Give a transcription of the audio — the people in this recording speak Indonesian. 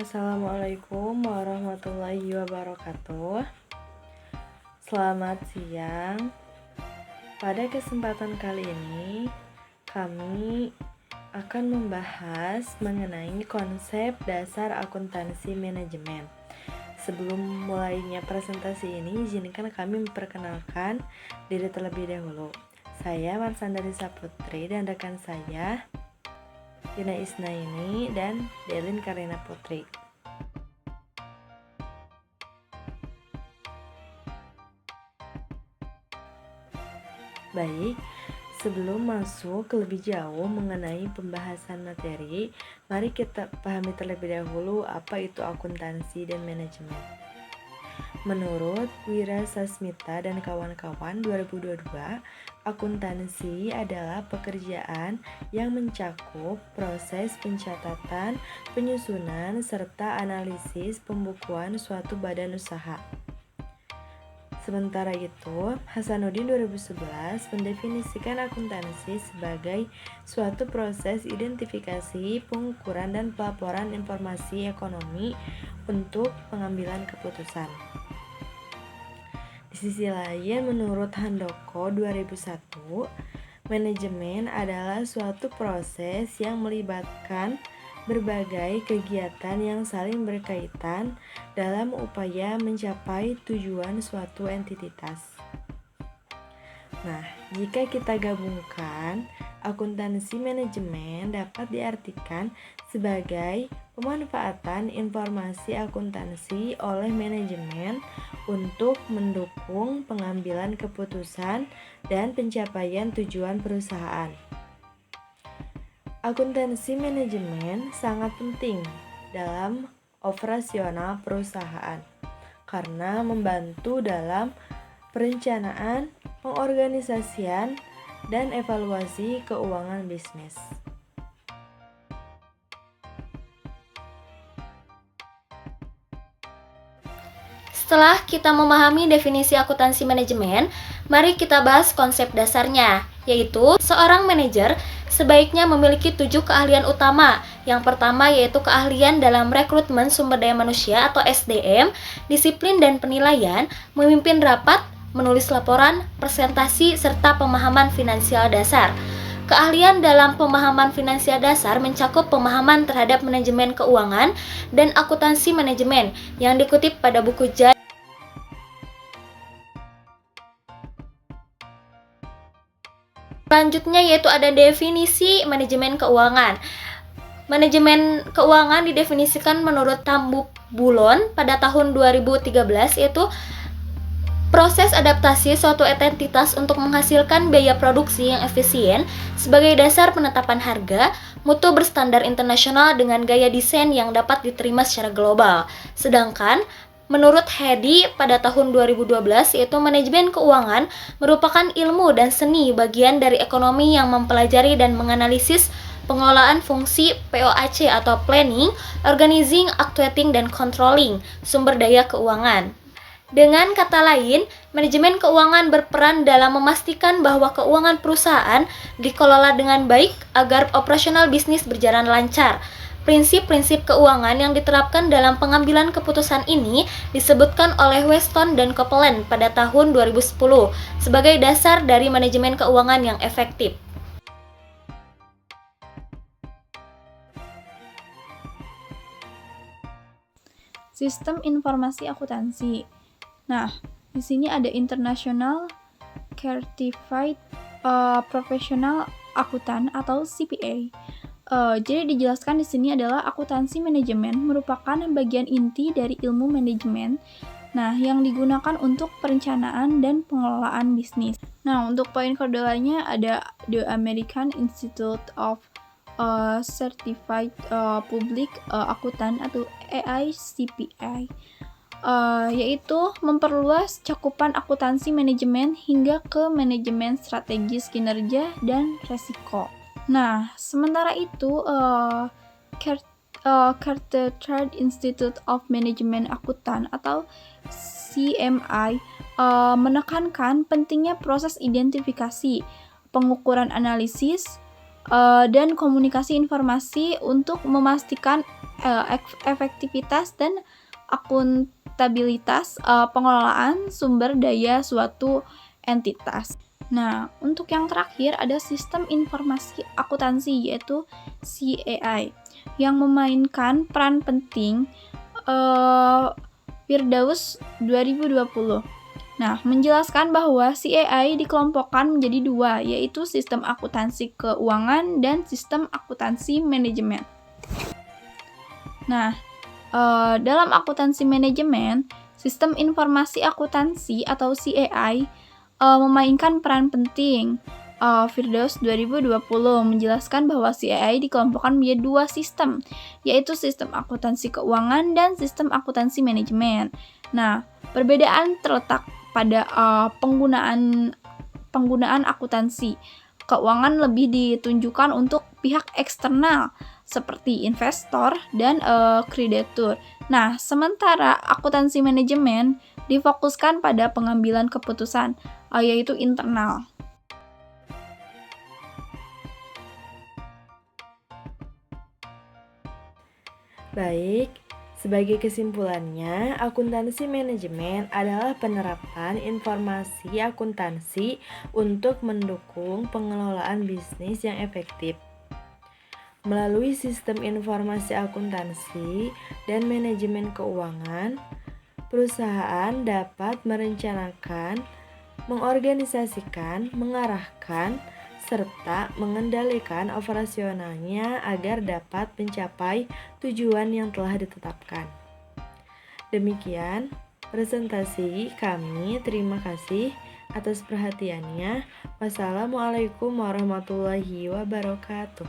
Assalamualaikum warahmatullahi wabarakatuh. Selamat siang. Pada kesempatan kali ini, kami akan membahas mengenai konsep dasar akuntansi manajemen. Sebelum mulainya presentasi ini, izinkan kami memperkenalkan diri terlebih dahulu. Saya Marsandari Saputri dan rekan saya Dina Isnaini dan Delin Karina Putri. Baik, sebelum masuk ke lebih jauh mengenai pembahasan materi, mari kita pahami terlebih dahulu apa itu akuntansi dan manajemen. Menurut Wira Sasmita dan kawan-kawan 2022, akuntansi adalah pekerjaan yang mencakup proses pencatatan, penyusunan, serta analisis pembukuan suatu badan usaha. Sementara itu, Hasanuddin 2011 mendefinisikan akuntansi sebagai suatu proses identifikasi, pengukuran, dan pelaporan informasi ekonomi untuk pengambilan keputusan. Di sisi lain, menurut Handoko 2001, manajemen adalah suatu proses yang melibatkan berbagai kegiatan yang saling berkaitan dalam upaya mencapai tujuan suatu entitas. Nah, jika kita gabungkan, akuntansi manajemen dapat diartikan sebagai pemanfaatan informasi akuntansi oleh manajemen untuk mendukung pengambilan keputusan dan pencapaian tujuan perusahaan. Akuntansi manajemen sangat penting dalam operasional perusahaan karena membantu dalam perencanaan, pengorganisasian, dan evaluasi keuangan bisnis. Setelah kita memahami definisi akuntansi manajemen, mari kita bahas konsep dasarnya, yaitu seorang manajer sebaiknya memiliki 7 keahlian utama. Yang pertama yaitu keahlian dalam rekrutmen sumber daya manusia atau SDM, disiplin dan penilaian, memimpin rapat, menulis laporan, presentasi, serta pemahaman finansial dasar. Keahlian dalam pemahaman finansial dasar mencakup pemahaman terhadap manajemen keuangan dan akuntansi manajemen yang dikutip pada buku Jai. Selanjutnya yaitu ada definisi manajemen keuangan. Manajemen keuangan didefinisikan menurut Tambuk Bulon pada tahun 2013 yaitu proses adaptasi suatu entitas untuk menghasilkan biaya produksi yang efisien sebagai dasar penetapan harga, mutu berstandar internasional dengan gaya desain yang dapat diterima secara global. Sedangkan menurut Hedi pada tahun 2012 yaitu manajemen keuangan merupakan ilmu dan seni bagian dari ekonomi yang mempelajari dan menganalisis pengelolaan fungsi POAC atau Planning, Organizing, Actuating, dan Controlling sumber daya keuangan. Dengan kata lain, manajemen keuangan berperan dalam memastikan bahwa keuangan perusahaan dikelola dengan baik agar operasional bisnis berjalan lancar. Prinsip-prinsip keuangan yang diterapkan dalam pengambilan keputusan ini disebutkan oleh Weston dan Copeland pada tahun 2010 sebagai dasar dari manajemen keuangan yang efektif. Sistem informasi akuntansi. Nah, di sini ada International Certified Professional Accountant atau CPA. Jadi dijelaskan di sini adalah akuntansi manajemen merupakan bagian inti dari ilmu manajemen. Nah, yang digunakan untuk perencanaan dan pengelolaan bisnis. Nah, untuk poin keduanya ada The American Institute of Certified Public Accountant atau AICPA. Yaitu memperluas cakupan akuntansi manajemen hingga ke manajemen strategis kinerja dan resiko. Nah, sementara itu Chartered Institute of Management Accountant atau CMI menekankan pentingnya proses identifikasi, pengukuran analisis, dan komunikasi informasi untuk memastikan efektivitas dan akuntabilitas pengelolaan sumber daya suatu entitas. Nah, untuk yang terakhir ada sistem informasi akuntansi yaitu CAI yang memainkan peran penting Firdaus 2020. Nah, menjelaskan bahwa CAI dikelompokkan menjadi dua, yaitu sistem akuntansi keuangan dan sistem akuntansi manajemen. Nah, dalam akuntansi manajemen, sistem informasi akuntansi atau CAI memainkan peran penting. Firdaus 2020 menjelaskan bahwa CAI dikelompokkan menjadi dua sistem, yaitu sistem akuntansi keuangan dan sistem akuntansi manajemen. Nah, perbedaan terletak pada penggunaan akuntansi keuangan lebih ditunjukkan untuk pihak eksternal seperti investor dan kreditur. Nah, sementara akuntansi manajemen difokuskan pada pengambilan keputusan, yaitu internal. Baik, sebagai kesimpulannya, akuntansi manajemen adalah penerapan informasi akuntansi untuk mendukung pengelolaan bisnis yang efektif. Melalui sistem informasi akuntansi dan manajemen keuangan, perusahaan dapat merencanakan, mengorganisasikan, mengarahkan, serta mengendalikan operasionalnya agar dapat mencapai tujuan yang telah ditetapkan. Demikian presentasi kami. Terima kasih atas perhatiannya. Wassalamualaikum warahmatullahi wabarakatuh.